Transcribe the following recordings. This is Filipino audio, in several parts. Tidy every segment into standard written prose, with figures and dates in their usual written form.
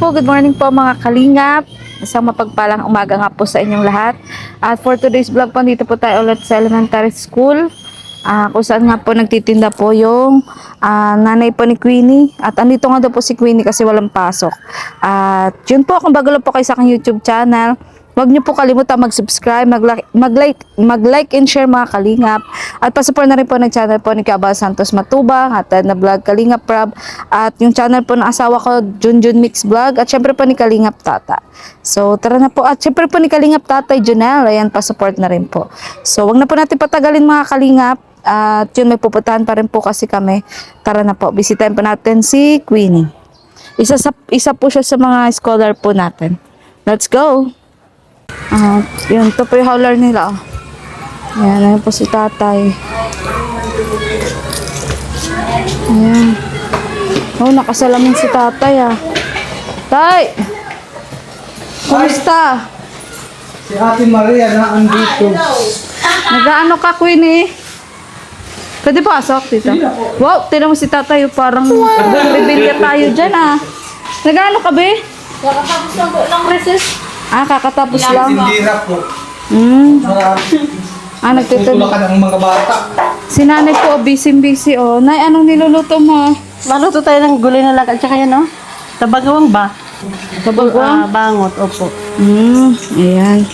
po, good morning po mga kalingap. Isang mapagpalang umaga nga po sa inyong lahat. At for today's vlog po, dito po tayo ulit sa elementary school. Kung saan nga po nagtitinda po yung nanay po ni Queenie. At andito nga daw po si Queenie kasi walang pasok. At yun po, kung bago lang po kayo sa aking YouTube channel, huwag niyo po kalimutan mag-subscribe, mag-like and share mga kalingap. At pasupport na rin po ng channel po ni Kabal Santos Matubang at na vlog Kalingap Prab. At yung channel po ng asawa ko, Junjun Mix Vlog. At syempre po ni Kalingap Tata. So tara na po. At syempre po ni Kalingap Tatay Junel. Ayan, pasupport na rin po. So wag na po natin patagalin mga kalingap. At yun, may pupuntahan pa rin po kasi kami. Tara na po, bisitahin po natin si Queenie. Isa po siya sa mga scholar po natin. Let's go! Yun, ito po yung howler nila. Ayan, ayun po si tatay. Ayan. Oh, nakasalamin si tatay Tay! Kumusta? Si Ate Maria na andito. Nag-ano ka, Queenie? Pwede pasok dito? Wow, tinan mo si tatay. Parang bibilya tayo dyan Nag-ano ka, be? Kakatapos lang po ng recess. Kakatapos lang. Tindira po. Nagtitinda. Tutulakan ang mga bata. Si nanay po, busy-busy Nay, anong niluluto mo? Maluto tayo ng gulay na lakad. Tsaka yan, Tabagawang ba? Tabagwang? Bangot, opo. Ayan.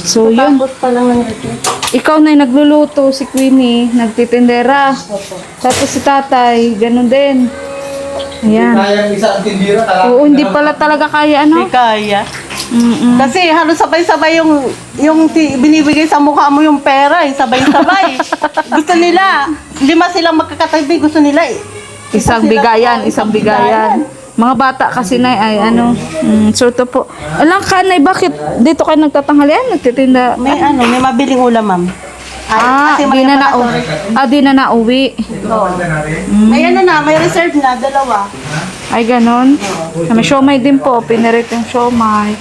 So, yun. Tapos pa lang ng recess. Ikaw na nagluluto, si Queenie, nagtitindera. Tapos si tatay, ganun din. Ayan. Kaya isa ang tindira. Oo, hindi pala talaga kaya, Hindi kaya. Kasi halos sabay-sabay yung binibigay sa mukha mo yung pera, sabay-sabay. Gusto nila, 5 silang magkakatabi, gusto nila Isang bigayan. Mga bata kasi na sorto po. Alang ka, Nay, bakit dito kayo nagtatanghalian? Nagtitinda? May may mabiling ulam, ma'am. Kasi di na nauwi. Di na nauwi. May may reserve na, 2. Ay, ganon. May siomay din po. Pinarit yung siomay.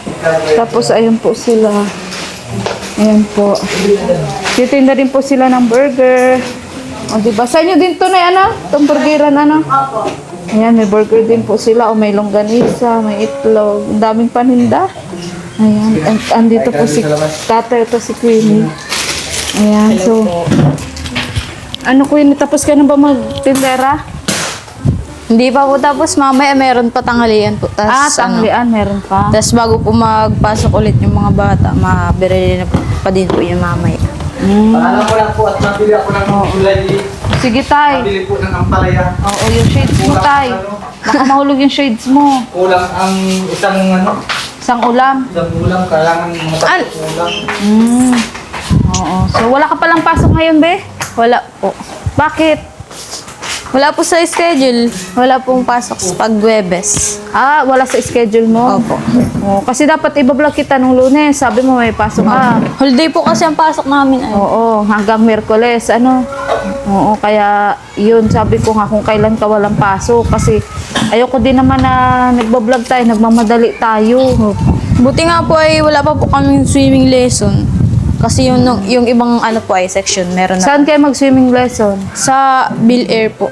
Tapos, ayun po sila. Ayan po. Titinda din po sila ng burger. Diba? Sa inyo din to na itong burgeran, Ayan, may burger din po sila. May longganisa, may itlog. Ang daming paninda. Ayan. Andito po si tatay. Ito si Queenie. Ayan, so. Queenie, tapos ka na ba magtindera? Hindi pa po tapos mamaya meron pa tanghalian po. Tanghalian, meron pa. Tapos bago po magpasok ulit yung mga bata, mabili na pa din po yung mamaya. Paalam ko lang po at nabili ako ng gulay. Sige, tay. Nabili po ng ampalaya. Oo, yung shades mo, tay. Baka mahulog yung shades mo. Kulang ang isang Isang ulam. isang ulam. Kailangan mga tatlo ulam. Oo. So, wala ka palang pasok ngayon, be? Wala po. Bakit? Wala po sa schedule. Wala pong pasok sa pag-Webes. Wala sa schedule mo? Opo. Kasi dapat ibablog kita nung Lunes. Sabi mo may pasok ka. Holiday po kasi ang pasok namin. Oo, hanggang Miyerkules. Oo, kaya yun, sabi ko nga kung kailan ka walang pasok. Kasi ayoko din naman na nagbablog tayo, nagmamadali tayo. Buti nga po ay wala pa po kaming swimming lesson. Kasi yung ibang po ay section, meron na. Saan kayo mag-swimming lesson? Sa Bill Air po.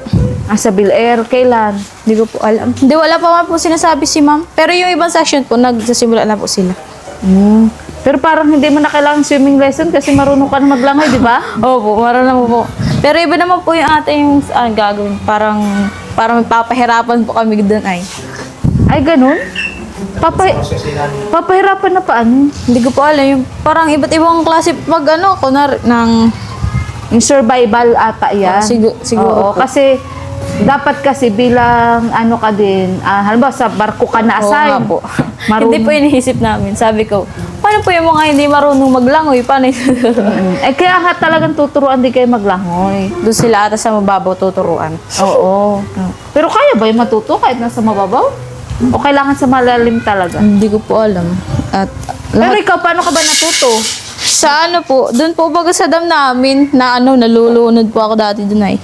Sa Bill Air. Kailan? Hindi ko po alam. Hindi, wala pa man po sinasabi si ma'am. Pero yung ibang section po, nagsasimula na po sila. Pero parang hindi mo na kailangan swimming lesson kasi marunong ka na maglangoy, di ba? Opo, marunong po. Pero iba naman po yung ating gagawin. Parang magpapahirapan po kami doon Ay, ganun? Papahirapan na paano? Hindi ko po alam. Yung parang iba't ibang klase Yung survival ata yan. siguro Oo, po. kasi dapat kasi bilang ka din, halimbawa sa barko ka na Oo nga assign. po. Marunong. Hindi po iniisip namin. Sabi ko, paano po yung mga hindi marunong maglangoy? Paano Kaya nga talagang tuturuan din kayo maglangoy. Doon sila ata sa mababaw tuturuan. Oo. Pero kaya ba yung matuto kahit nasa mababaw? O kailangan sa malalim talaga? Hindi ko po alam. At Pero ikaw, paano ka ba natuto? sa doon po baga sa dam namin, na nalulunod po ako dati doon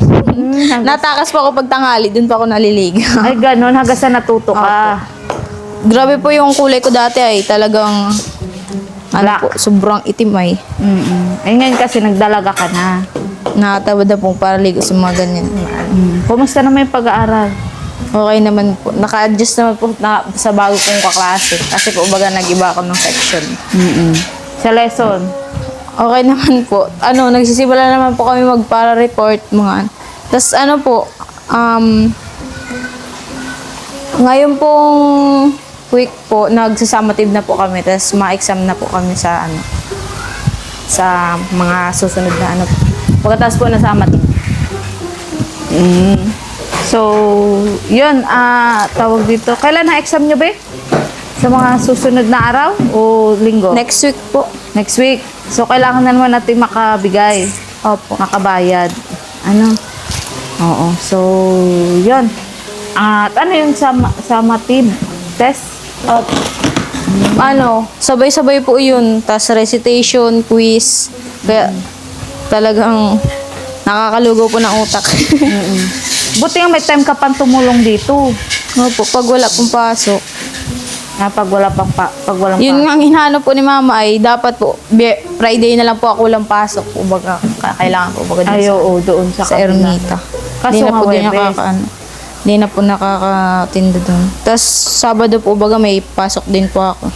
Natakas po ako pag tanghali, doon po ako nalilig. Ay, ganun. Hanggang sa natuto ka. Grabe po yung kulay ko dati talagang Black. sobrang itim Ngayon kasi nagdalaga ka na. Nakatawad na pong para ligo sa mga ganyan. Kumusta naman yung pag-aaral? Okay naman po. Naka-adjust naman po na, sa bago kong kaklase. Kasi po, baga nag-iba ako ng section. Sa lesson. Okay naman po. Nagsisimula naman po kami magpara-report, mga. Tapos po, ngayon pong week po, nagsasummative na po kami. Tapos ma-exam na po kami sa sa mga susunod na pagkatapos po na summative. So, yun, tawag dito. Kailan na exam nyo ba? Sa mga susunod na araw o linggo? Next week po. Next week. So, kailangan na naman natin makabigay. Opo. Makabayad. Oo. So, yun. At ano yung summative test? Opo. Sabay-sabay po yun. Tapos recitation, quiz. Kaya talagang nakakalugaw po ng utak. Buti nga may time ka pang tumulong dito. Opo, pag wala pong pasok. Pag walang Yun nga ang hinahanap po ni Mama ay dapat po, Friday na lang po ako lang pasok. Baga, kailangan po baga Ay, sa, oo, doon sa sa kabila. Ermita. Kaso Hindi na nga po din Webes. Hindi na po nakakatinda doon. Tapos Sabado po baga may pasok din po ako.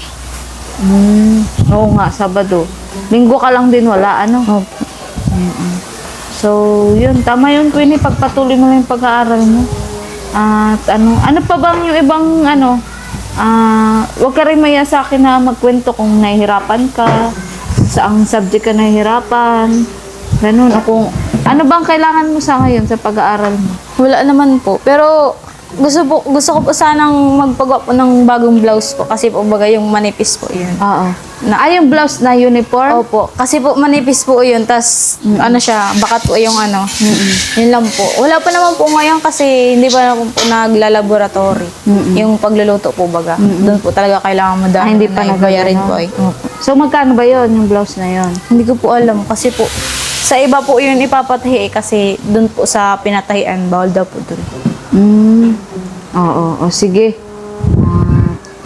Oo nga, Sabado. Linggo ka lang din wala, Opo. So, yun. Tama yun, Queenie. Pagpatuloy mo lang yung pag-aaral mo. At ano pa bang yung ibang huwag ka rin maya sa akin na magkwento kung nahihirapan ka, saang subject ka nahihirapan, ganun. O kung, ano bang kailangan mo sa ngayon sa pag-aaral mo? Wala naman po. Pero gusto ko po sanang magpagawa po ng bagong blouse po kasi po baga yung manipis po yun. Oo. Yung blouse na uniform? Opo. Kasi po manipis po yun. Tas siya, bakat po yung Yun lang po. Wala pa naman po ngayon kasi hindi pa naman po naglalaboratory. Yung pagluluto po baga. Doon po talaga kailangan mo dahil hindi pa bayarin nagano. po ay. So, magkano ba yon yung blouse na yon? Hindi ko po alam kasi po sa iba po yun ipapatahi kasi doon po sa pinatahian bawal daw po doon. Oo, sige.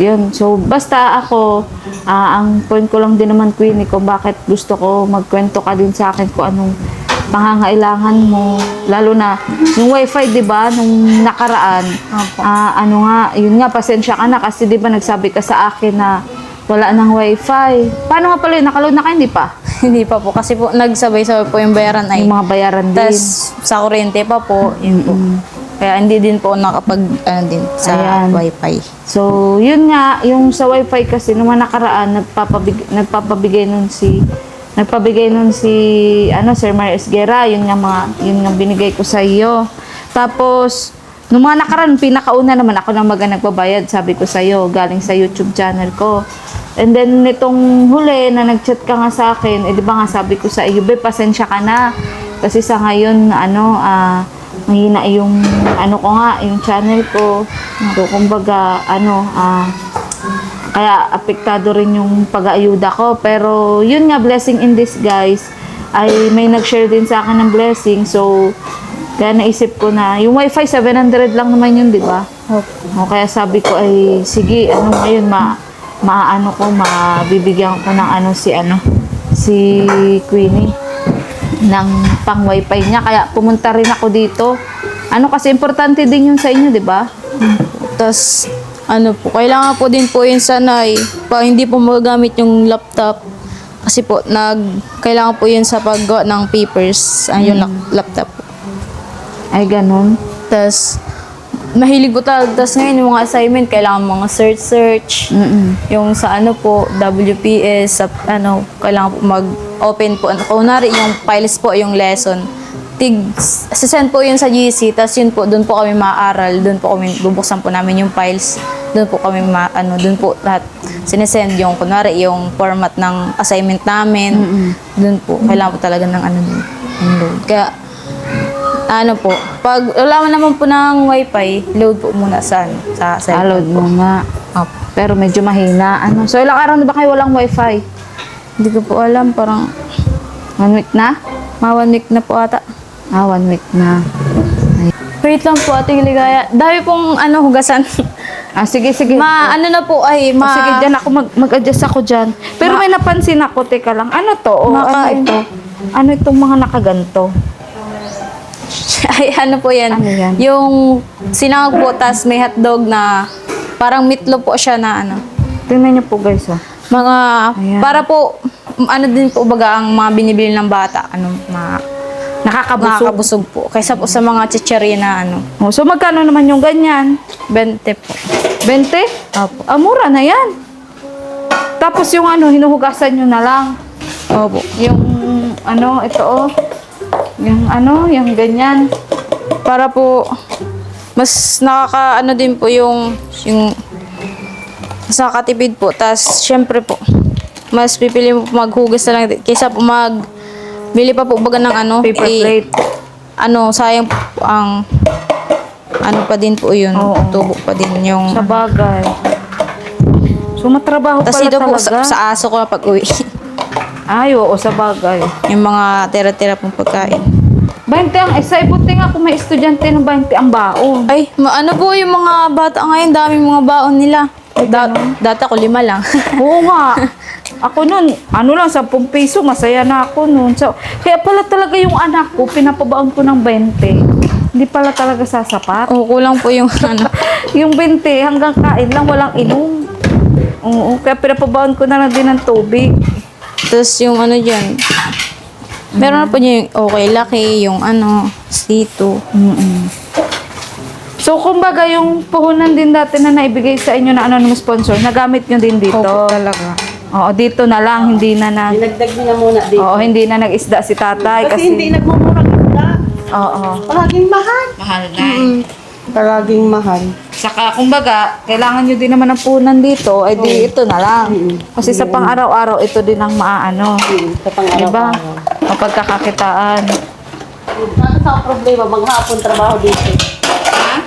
Yun. So, basta ako, ang point ko lang din naman, Queenie, kung bakit gusto ko magkwento ka din sa akin kung anong pangangailangan mo. Lalo na, yung wifi, di ba, nung nakaraan, Opo. yun nga, pasensya ka na kasi di ba nagsabi ka sa akin na wala nang wifi. Paano nga pala yun? Nakaload na ka, hindi pa? Hindi pa po kasi po nagsabay-sabay po yung bayaran ay. Yung mga bayaran din. Tas sa kuryente pa po, yun po. Kaya hindi din po nakapag din sa Ayan. wifi. So, yun nga, yung sa wifi kasi nung mga nakaraan, nagpapabigay nun si Sir Mario Esguera, yun nga binigay ko sa iyo. Tapos, nung mga nakaraan, pinakauna naman ako na nagbabayad, sabi ko sa iyo, galing sa YouTube channel ko. And then, nitong huli na nag-chat ka nga sa akin, di ba nga sabi ko sa iyo, be, pasensya ka na. Kasi sa ngayon, mahina yung yung channel ko. So, kumbaga, kaya apektado rin yung pag-aayuda ko. Pero, yun nga, blessing in disguise, ay may nag-share din sa akin ng blessing. So, kaya naisip ko na, yung wifi, 700 lang naman yun, di ba? O, kaya sabi ko, ay, sige, ngayon, mabibigyan ko ng si Queenie ng pang wifi niya. Kaya pumunta rin ako dito. Kasi importante din yun sa inyo, di ba? Tas kailangan po din po yun sana hindi po magagamit yung laptop. Kasi po, kailangan po yun sa paggawa ng papers, yung laptop. Ay, ganun. Tas mahilig ko talaga. Tas ngayon, yung mga assignment, kailangan mga search. Yung sa WPS, sa kailangan po mag-open po. Kunwari, yung files po, yung lesson. Sisend po yun sa GC, tas yun po, doon po kami maaral. Doon po kami, bubuksan po namin yung files. Doon po kami, doon po lahat sinesend yung, kunwari, yung format ng assignment namin. Doon po, kailangan po talaga ng load. Kaya, po, pag wala naman po ng wifi, load po muna sa cellphone. Load mo nga. Opo. Pero medyo mahina. So, ilang araw na ba kayo walang wifi? Hindi ko po alam, parang 1 week na? 1 week na po ata. 1 week na. Wait lang po, Ate Ligaya. Dami pong hugasan. Sige. na po ay Sige, dyan ako mag-adjust ako dyan. Pero may napansin ako, teka lang. Ano to? Ano ito? Ano itong mga nakaganto? Ay, ano po yan? Ano yan? Yung sinangag po, tas may hotdog na parang meatloaf po siya na ano. Tingnan niyo po guys, oh. Mga, Ayan. para po, ano din po baga ang mga binibili ng bata, ano, nakakabusog po. Kaysa po sa mga chicheria na ano, Oh, so magkano naman yung ganyan? 20 po. 20? Opo. Ah, mura na yan. Tapos yung ano, hinuhugasan nyo na lang. Opo. Yung ano, ito oh. Yung ano, yung ganyan. Para po, mas nakaka, ano din po mas nakakatipid po. Tas, syempre po, mas pipili mo po maghugas na lang kaysa po bili pa po baga ng ano, Paper plate. ano, sayang po ang ano pa din po yun, Oo. tubo pa din yung Sa bagay. So matrabaho tas pala ito po talaga. sa aso ko na pag uwi. Ay, oo, sa bagay. Yung mga tira-tira pong pagkain. 20 ang isa. Ibuti nga kung may estudyante ng 20 ang baon. Ay, ano po yung mga bata ngayon, daming mga baon nila. Dati ako 5 lang. Oo nga. Ako nun, ano lang, 10 piso, masaya na ako nun. So, kaya pala talaga yung anak ko, pinapabaon ko ng 20. Hindi pala talaga sasapat. O, kulang po yung ano. Yung 20, hanggang kain lang, walang inom. Oo, kaya pinapabaon ko na lang din ng tubig. Tapos yung ano dyan, meron na po niya yung okay laki, yung ano, C2. So, kumbaga, yung puhunan din dati na naibigay sa inyo na anonymous sponsor, nagamit nyo din dito. Opo, talaga. Oo, dito na lang, hindi na Dinagdag mo na muna dito. Oo, hindi na nag-isda si tatay Kasi hindi kasi... nagmumurang isda. Oo. Palaging mahal. Mahal na. Palaging mahal. Saka, kumbaga, kailangan nyo din naman ng puhunan dito, ay di ito na lang. Kasi sa pang-araw-araw, ito din ang maaano. Sa Diba? pang-araw-araw. Mapagkakakitaan. Ano sa problema? Maghapon trabaho dito.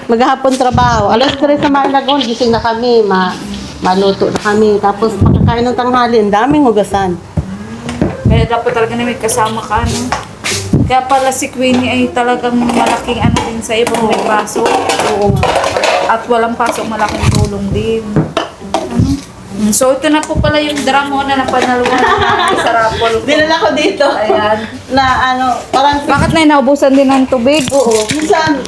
Maghapon trabaho. Alas 3 sa Malagon, gising na kami. Maluto na kami. Tapos pagkakain ng tanghali, ang daming hugasan. Kaya dapat talaga na may kasama ka, no? Kaya pala si Queenie ay talagang malaking ano din sa iyo kung may pasok. Oo nga. At walang pasok, malaking tulong din. Ano? So, ito na po pala yung drama na napanalunan namin sa Rapol. Dinala ko dito. Ayan. Na ano, parang Bakit na naubusan din ng tubig? oo. Minsan,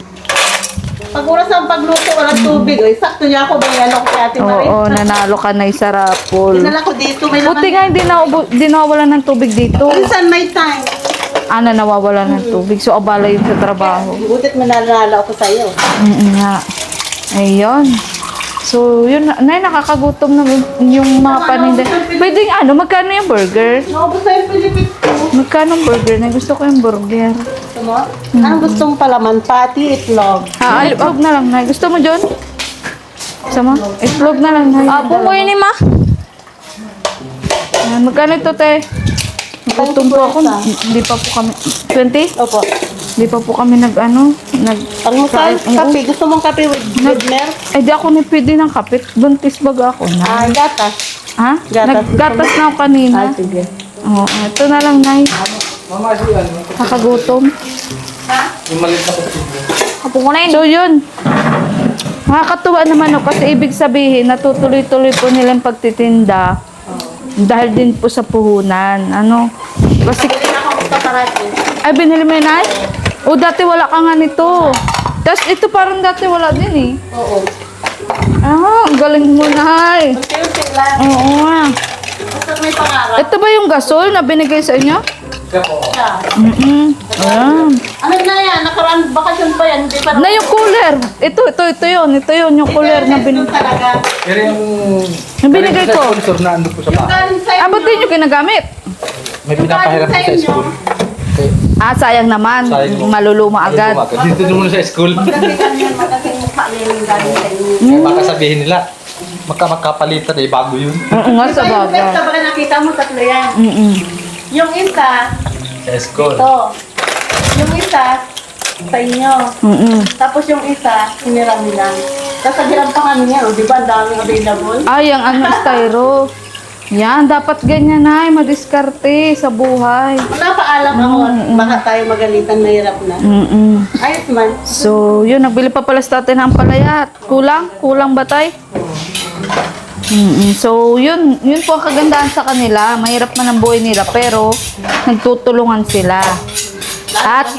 pag oras ang pagluto, walang tubig. Oy, sakto niya ako, may ano ko kay Ate Marie. Oo, nanalo ka na sa Rapol. Dinala ko dito, may Buti nga hindi nawawalan ng tubig dito. Minsan may time. Ana, nawawalan ng tubig. So, abala yun sa trabaho. Butit mananalo ako sa'yo. Nga. Ayun. So, yun, nakakagutom na yung mga paninda. Pwede nga, ano, magkano yung burger? Naubos na yung Pilipit ko. Magkano yung burger? Gusto ko yung burger. Gusto mo? Anong gusto mong palaman? Pati, itlog. Itlog na lang, Nay. Gusto mo, John? Gusto mo? Itlog na lang, Nay. Po yun ni Ma. Ayan, magkano ito, te? Gutom po ako. Hindi pa po kami. 20? Opo. Hindi pa po kami Almusal, Oo. kape. Gusto mong kape with milk? Ay, di ako pwede ng kapit. Buntis baga ako na. Ah, gatas. Ha? Gatas. Naggatas na ako kanina. Ah, sige. Oo, ito na lang, Nay. Mama, si ano? Kakagutom. Yung maliit na kutsilo. Kapo ko na yun. So, yun. Nakakatuwa naman o kasi ibig sabihin, natutuloy-tuloy po nilang pagtitinda dahil din po sa puhunan. Ano? Kasi, ay, binili mo yun, Nay? O, dati wala ka nga nito. Tapos, ito parang dati wala din eh. Oo. Ah, ang galing mo, Nay. Unti-unti lang. Oo nga. Basta may pangarap. Ito ba yung gasol na binigay sa inyo? Kaya po. Ayan. Ano na yan? Nakaraan bakasyon pa yan. Hindi pa Na yung cooler. Ito yun. Ito yun, yung cooler na binigay. talaga. Pero Yung binigay ko. sponsor na ando po sa Yung bahay. galing sa Ah, ba't inyo. di nyo ginagamit? May pinapahiram po sa school. Okay. Ah, sayang naman. Sayang mo. Maluluma agad. Dito muna sa school. Kasi ganyan, magaling mukha nila yung galing sa inyo. Kaya baka sabihin nila, makapalitan eh, bago yun. Oo nga, sa Diba yung bagay. besta, baka nakita mo tatlo yan. Yung isa, Sa school. ito. Yung isa, sa inyo. Tapos yung isa, hiniram nila. Tapos hiram pa kami niya, di ba? Ang daming available. Ay, ang ano, styro. Yan, dapat ganyan na, madiskarte sa buhay. Wala pa alam ako, baka tayo magalitan, mahirap na. Ayos man. So, yun, nagbili pa pala sa tatay ng palayat. Kulang? Kulang ba tay? So, yun po ang kagandahan sa kanila. Mahirap man ang buhay nila, pero nagtutulungan sila. At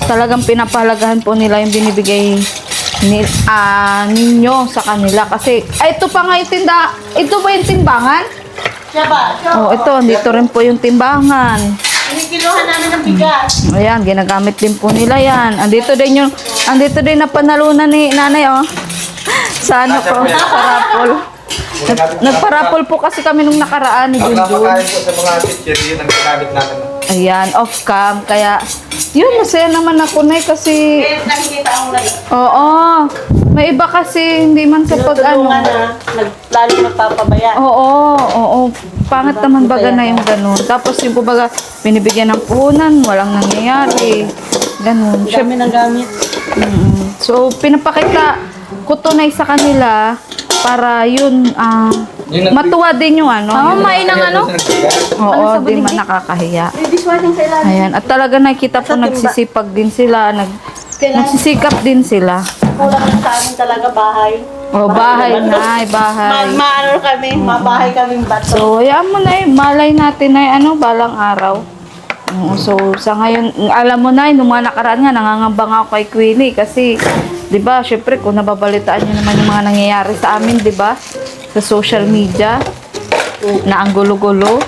talagang pinapahalagahan po nila yung binibigay ninyo sa kanila. Kasi, ay, ito pa nga yung ito ba yung timbangan? Siya ba? Siya. Oh, ito, dito rin po yung timbangan. Inikiluhan namin ng bigas. Ayan, ginagamit din po nila yan. Andito din na panalunan ni nanay, oh. Sa ano po, parapol. Nagparapol po kasi kami nung nakaraan ni Ang Junjun. napakain po sa mga teacher, yun ang ginamit natin. Ayan, off-cam. Kaya, yun, masaya naman ako na kasi, Eh, nakikita ang oo, may iba kasi hindi man sa pag ano. tinutulungan na lalo nagpapabaya. Oo. Pangit naman baga na yung ganun. Tapos yung kumbaga, binibigyan ng puhunan, walang nangyayari. Ganun. Dami ng gamit. So, pinapakita ko tunay sa kanila para yun, matuwa din yung ano. May ng ano? Oo, di man nakakahiya. Ayan, at talaga nakikita po nagsisipag din sila, nagsisikap din sila. Kulang lang sa amin talaga bahay. Oh, bahay na, bahay. Maano kami, mabahay kaming bato. So, hayaan mo na malay natin na balang araw. So, sa ngayon, alam mo na nung mga nakaraan nga, nangangamba nga ako kay Queenie kasi, di ba, syempre, kung nababalitaan niyo naman yung mga nangyayari sa amin, di ba, sa social media, na ang gulo-gulo.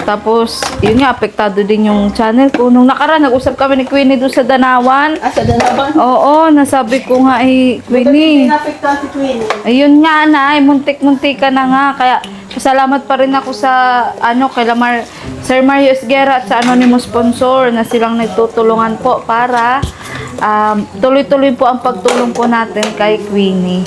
Tapos, yun nga, apektado din yung channel ko. Nung nakaraan, nag-usap kami ni Queenie doon sa Danawan. Sa Danawan. Oo, nasabi ko nga, Queenie, Pinapektuhan si Queenie. ayun nga na, muntik-muntik ka na nga. Kaya, pasalamat pa rin ako sa, kay Sir Mario Esguera at sa anonymous sponsor na silang nagtutulungan po para tuloy-tuloy po ang pagtulong po natin kay Queenie.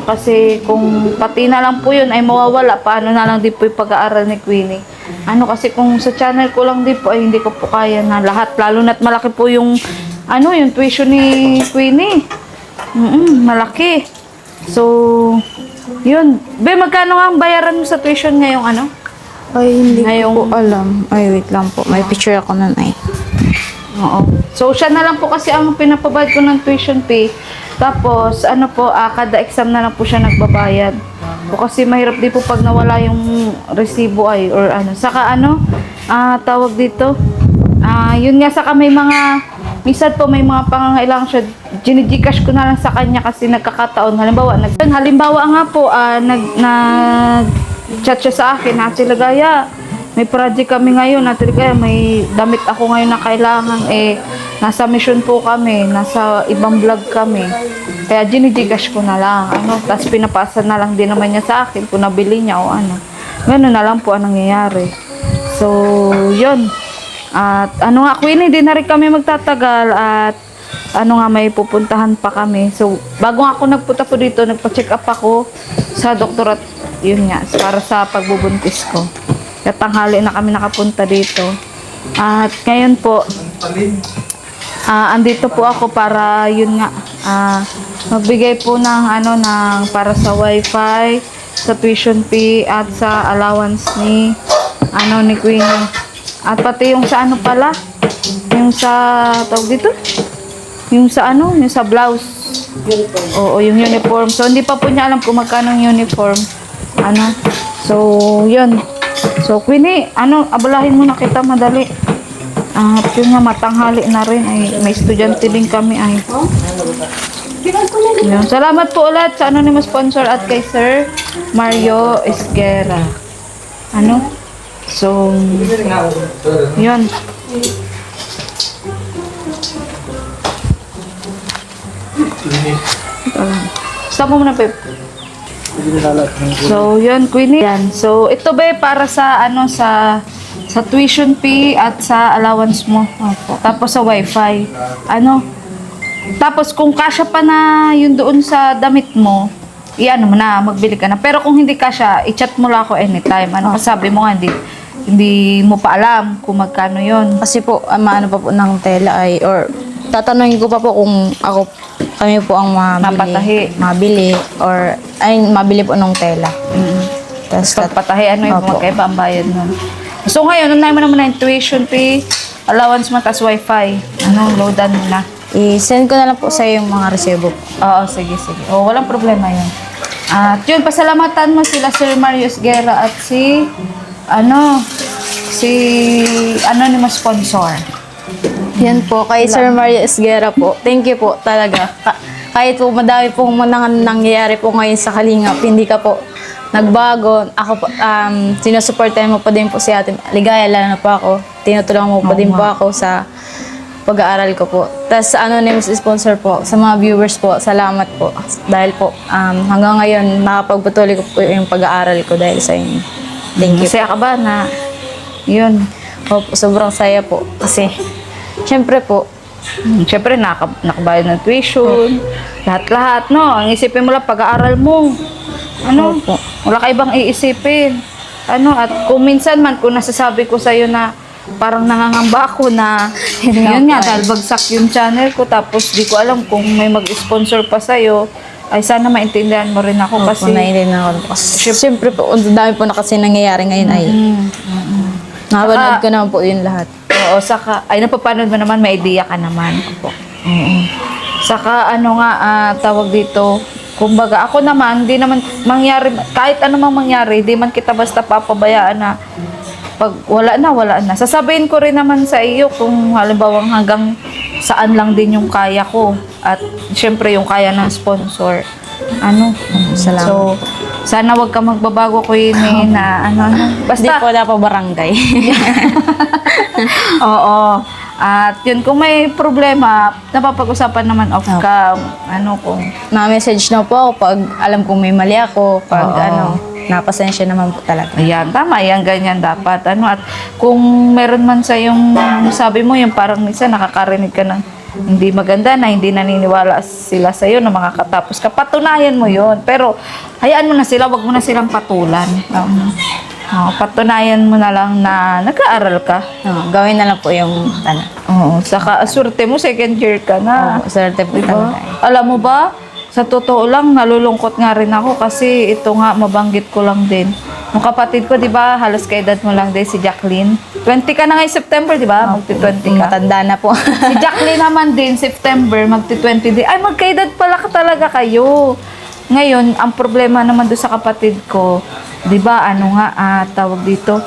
Kasi kung pati na lang po yun ay mawawala, paano na lang din po yung pag-aaral ni Queenie. Kasi kung sa channel ko lang din po ay hindi ko po kaya na lahat. Lalo na't malaki po yung, yung tuition ni Queenie. Malaki. So, yun. Be, magkano nga ang bayaran mo sa tuition ngayong Ay, hindi Ngayong- ko po alam. Ay, wait lang po. May picture ako nun ay. Oo. So, siya na lang po kasi ang pinapabayad ko ng tuition fee. Tapos, kada exam na lang po siya nagbabayad. O kasi mahirap din po pag nawala yung resibo or Saka tawag dito. Yun nga, saka may minsan po may mga pangangailangan siya. Ginigcash ko na lang sa kanya kasi nagkakataon. Halimbawa nga po, nag-chat siya sa akin, Ate Ligaya, may project kami ngayon, Ate Ligaya, may damit ako ngayon na kailangan, nasa mission po kami, nasa ibang vlog kami. Kaya ginigcash ko na lang, tapos pinapasa na lang din naman niya sa akin kung nabili niya o Ganun na lang po ang nangyayari. So, yun. At Queenie, di na rin kami magtatagal at may pupuntahan pa kami. So, bago ako nagpunta po dito, nagpa-check up ako sa doktor at yun nga, para sa pagbubuntis ko. Kaya tanghali na kami nakapunta dito. At ngayon po, andito po ako para yun nga, magbigay po ng para sa wifi, sa tuition fee at sa allowance ni Queenie. At pati yung sa pala, yung sa tawag dito, yung sa yung sa blouse. Oo, yung uniform. So hindi pa po niya alam kung magkano yung uniform. So yun. So Queenie, abalahin mo na kita madali. At yun nga, matanghali na rin ay may estudyante din kami ay. Yun. Salamat po ulit sa anonymous sponsor at kay Sir Mario Esguera. So, yun. Stop mo muna, Pep. So, yun, Queenie. Yan. So, ito ba para sa, sa tuition fee at sa allowance mo. Opo. Tapos sa wifi. Tapos kung kasya pa na yun doon sa damit mo, mo na, magbili ka na. Pero kung hindi kasya, i-chat mo lang ako anytime. Sabi mo nga, hindi mo pa alam kung magkano yun. Kasi po, maano pa po ng tela ay, or tatanungin ko pa po kung kami po ang mabili, or mabili po ng tela. Tapos Pagpatahi, yung Opo. magkaiba ang bayad nun. So ngayon, unahin mo naman na yung tuition fee, allowance mo, tas wifi. Loadan mo na. i-send ko na lang po sa yung mga resibo. Oo, sige. Walang problema yun. At yun, pasalamatan mo sila Sir Mario Esguera at si anonymous sponsor. Yan po, kay Sir Mario Esguera po. Thank you po talaga. Kahit po madami pong nangyayari po ngayon sa Kalingap, hindi ka po nagbago. Ako po, sinusuportahan mo pa din po si Ate Ligaya, lalo na po ako. Tinutulungan mo pa din po ako sa pag-aaral ko po. Tapos sa anonymous sponsor po, sa mga viewers po, salamat po. Dahil po, hanggang ngayon, nakapagpatuloy ko po yung pag-aaral ko dahil sa inyo. Thank you. Masaya ka ba na yun? Opo, sobrang saya po. Kasi, syempre po, Siyempre, nakabayad ng tuition, lahat-lahat, no? Ang isipin mo lang, pag-aaral mo. Ano? Opo. Wala ka ibang iisipin. Ano? At kung minsan man, kung nasasabi ko sa'yo na parang nangangamba ako na yun nga, dahil bagsak yung channel ko, tapos di ko alam kung may mag-sponsor pa sa'yo, ay sana maintindihan mo rin ako kasi kasi naiintindihan ako. Siyempre po, ang dami po na kasi nangyayari ngayon ay napanood ko naman po yun lahat. oo, saka, ay napapanood mo naman, may idea ka naman. Oo. Saka ano nga, tawag dito, kumbaga ako naman, di naman mangyari, kahit ano mang mangyari, di man kita basta papabayaan na pag wala na. Sasabihin ko rin naman sa iyo kung halimbawa hanggang saan lang din yung kaya ko. At syempre yung kaya ng sponsor. Ano? Salamat. So, sana wag ka magbabago ko yun na ano. Hindi Basta, po na po barangay. oo. At yun, kung may problema, napapag-usapan naman off cam. Ano kung Na-message na po ako pag alam kong may mali ako. Pag Oo. napasensya naman po talaga. ayan, tama yan, ganyan dapat. Ano, at kung meron man sa yung sabi mo, yung parang minsan nakakarinig ka ng hindi maganda na hindi naniniwala sila sa iyo na makakatapos ka. Patunayan mo yon. Pero hayaan mo na sila, wag mo na silang patulan. Patunayan mo na lang na nag-aaral ka. Gawin na lang po yung tanong. Oo, saka aswerte mo, second year ka na. Swerte po Diba? talaga. Alam mo ba, sa totoo lang, nalulungkot nga rin ako kasi ito nga, mabanggit ko lang din. Nung kapatid ko, di ba, halos kaedad mo lang din si Jacqueline. 20 ka na ngayong September, di ba? Magti-20 ka. Matanda na po. Si Jacqueline naman din, September, magti-20 din. Ay, magkaedad pala talaga kayo. Ngayon, ang problema naman doon sa kapatid ko, di ba, ano nga, tawag dito,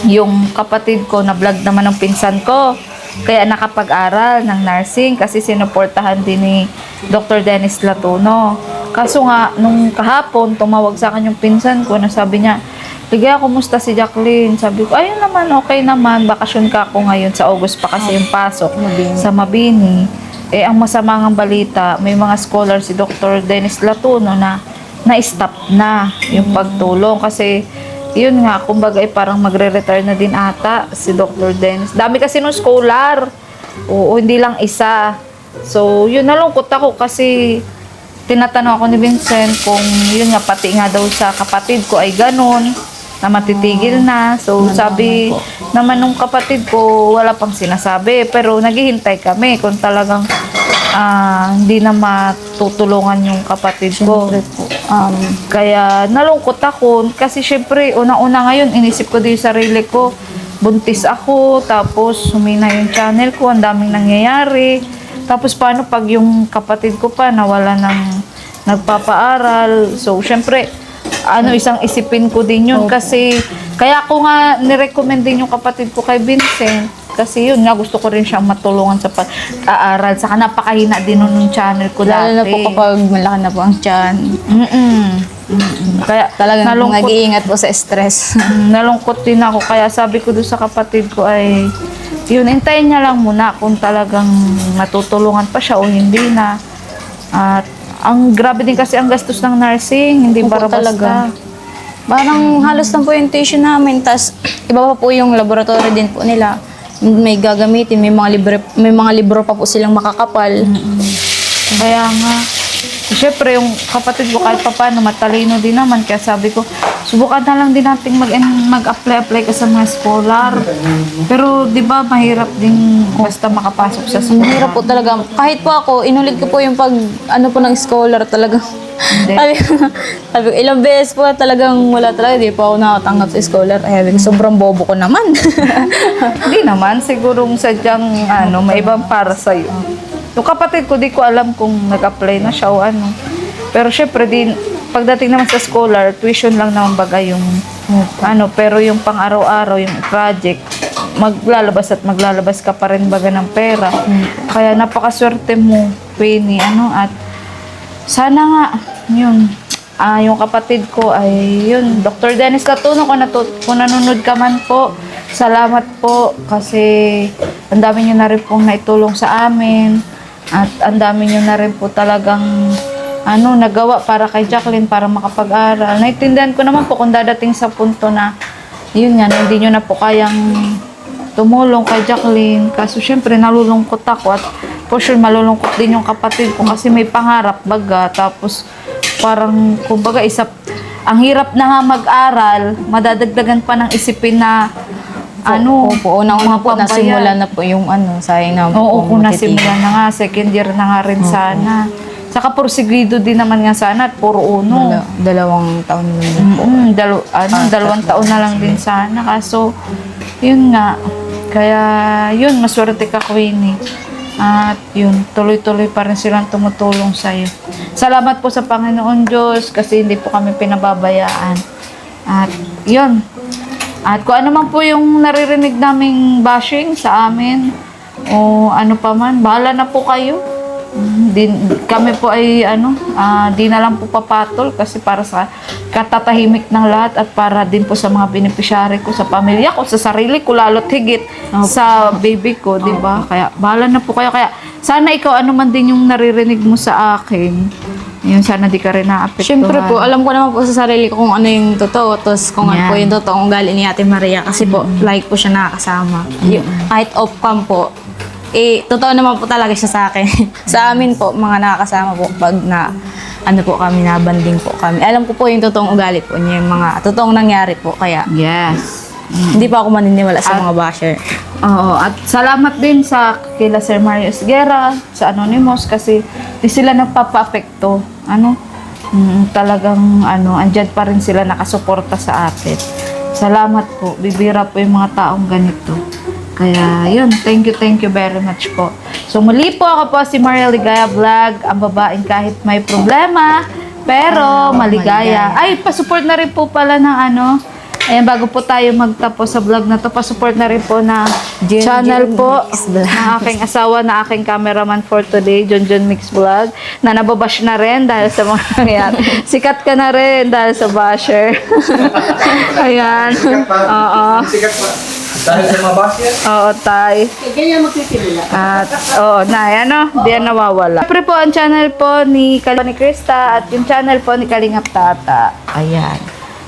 yung kapatid ko, na-vlog naman ng pinsan ko. Kaya nakapag-aral ng nursing kasi sinuportahan din ni Dr. Dennis Latuno. Kaso nga, nung kahapon, tumawag sa akin yung pinsan ko na sabi niya, Ligaya, kumusta si Jacqueline? Sabi ko, ayun naman, okay naman. Bakasyon ka ako ngayon sa August pa kasi yung pasok sa Mabini. Eh, ang masama ng balita, may mga scholar si Dr. Dennis Latuno na na-stop na yung pagtulong kasi yun nga, kumbaga parang magre-retire na din ata si Dr. Dennis. Dami kasi nung scholar. Oo, hindi lang isa. So, yun, nalungkot ako kasi tinatanong ako ni Vincent kung yun nga, pati nga daw sa kapatid ko ay ganun, na matitigil na. So, sabi naman nung kapatid ko, wala pang sinasabi. Pero naghihintay kami kung talagang hindi na matutulungan yung kapatid ko. Kaya nalungkot ako kasi syempre una-una ngayon inisip ko din yung sarili ko, buntis ako, tapos humina yung channel ko, ang daming nangyayari, tapos paano pag yung kapatid ko pa nawala ng nagpapaaral. So syempre isang isipin ko din yun kasi kaya ako nga nirecommend din yung kapatid ko kay Vincent. Kasi yun nga, gusto ko rin siyang matulungan sa pag-aaral. Saka napakahina din nun yung channel ko dati. Lalo na po kapag malaki na po ang tiyan. Kaya Talagang nag-iingat po sa stress. nalungkot din ako. Kaya sabi ko doon sa kapatid ko ay, yun, hintayin niya lang muna kung talagang matutulungan pa siya o hindi na. At ang grabe din kasi ang gastos ng nursing. Hindi Opo, para talaga. basta. Parang halos lang po yung tuition namin. Tapos iba pa po yung laboratory din po nila. May gagamitin, may mga libro pa po silang makakapal. Kaya nga, syempre yung kapatid ko kahit pa paano matalino din naman. Kaya sabi ko, subukan na lang din natin mag-apply ka sa mga scholar. Pero di ba mahirap din basta makapasok sa scholar. Mahirap po talaga. Kahit po ako, inulit ko po yung ng scholar talaga. Sabi ko, ilang beses po talagang wala talaga. Di po ako nakatanggap sa scholar. Ay, sobrang bobo ko naman. Hindi naman, sigurong sadyang may ibang para sa'yo. Yung kapatid ko, di ko alam kung nag-apply na siya o ano. Pero syempre din, pagdating naman sa scholar, tuition lang naman bagay yung pero yung pang-araw-araw, yung project, maglalabas at maglalabas ka pa rin baga ng pera. Kaya napakaswerte mo, Queenie, at sana nga, yun, yung kapatid ko ay, yun, Dr. Dennis Catuno, kung nanonood ka man po, salamat po kasi ang dami niyo na rin pong naitulong sa amin at ang dami niyo na rin po talagang nagawa para kay Jacqueline para makapag-aral. Naintindihan ko naman po kung dadating sa punto na yun nga, hindi niyo na po kayang tumulong kay Jacqueline. Kaso syempre nalulungkot ako at for sure malulungkot din yung kapatid ko kasi may pangarap baga. Tapos parang kumbaga ang hirap na nga mag-aral, madadagdagan pa ng isipin na Opo, unang-una po pambayad. nasimula na po yung sayang na Oo, po kung matitigan. nasimula na nga, second year na nga rin sana. Saka porsigido din naman nga sana at puro uno. Dalawang taon na din po. Dalawang taon na lang din sana. Kaso, yun nga. Kaya, yun, maswerte ka, Queenie. At yun, tuloy-tuloy pa rin silang tumutulong sa'yo. Salamat po sa Panginoon Diyos kasi hindi po kami pinababayaan. At yun. At kung ano man po yung naririnig naming bashing sa amin o ano pa man, bahala na po kayo. Kami po ay di na lang po papatol kasi para sa katatahimik ng lahat at para din po sa mga beneficiary ko, sa pamilya ko, sa sarili ko, lalo't higit sa baby ko, di ba? Kaya bahala na po kayo. Kaya sana ikaw ano man din yung naririnig mo sa akin, yun, sana di ka rin naapektuhan. Siyempre po, alam ko naman po sa sarili ko kung ano yung totoo, tapos kung ano po yung totoong ugali ni Ate Maria kasi po, like po siya nakakasama. Kahit off-cam po, totoo naman po talaga siya sa akin. Sa amin po, mga nakakasama po, pag kami, nabanding po kami. Alam ko po yung totoong ugali po niya, yung mga totoong nangyari po, kaya Yes. hindi pa ako maniniwala sa mga basher. Oo, at salamat din sa kila Sir Mario Esguera, sa Anonymous kasi di sila nagpapa-apekto. Talagang andyan pa rin sila nakasuporta sa atin. Salamat po. Bibira po yung mga taong ganito. Kaya yun, thank you very much po. So muli po, ako po si Maria Ligaya Vlog, ang babaeng kahit may problema, pero maligaya. Ay, pasupport na rin po pala ng ayan, bago po tayo magtapos sa vlog na to, pasupport na rin po na channel po ng aking asawa, na aking cameraman for today, John Mix Vlog, na nababash na rin dahil sa mga nangyari. Sikat ka na rin dahil sa basher. Ayan. Oo. Sikat pa. Dahil sa mga basher. Oo, tay. Ganyan magsisimula. At, di yan nawawala. Siyempre po, ang channel po ni Krista at yung channel po ni Kalingap Tata. Ayan.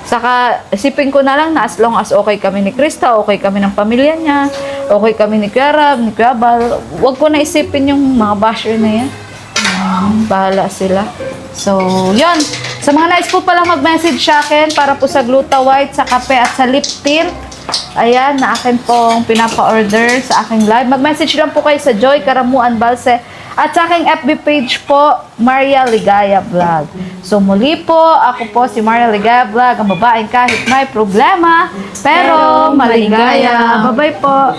Saka, isipin ko na lang na as long as okay kami ni Krista, okay kami ng pamilya niya, okay kami ni Kuya Rab, ni Kuya Bal, huwag ko na isipin yung mga basher na yan. Bahala sila. So, yun. Sa mga nais po palang mag-message sa akin para po sa Gluta White, sa kape at sa lip tint, ayan, na akin pong pinapa-order sa aking live. Mag-message lang po kayo sa Joy Karamuan Balse at sa aking FB page po, Maria Ligaya Vlog. So muli po, ako po si Maria Ligaya Vlog, ang babaeng kahit may problema, pero maligaya. Bye-bye po.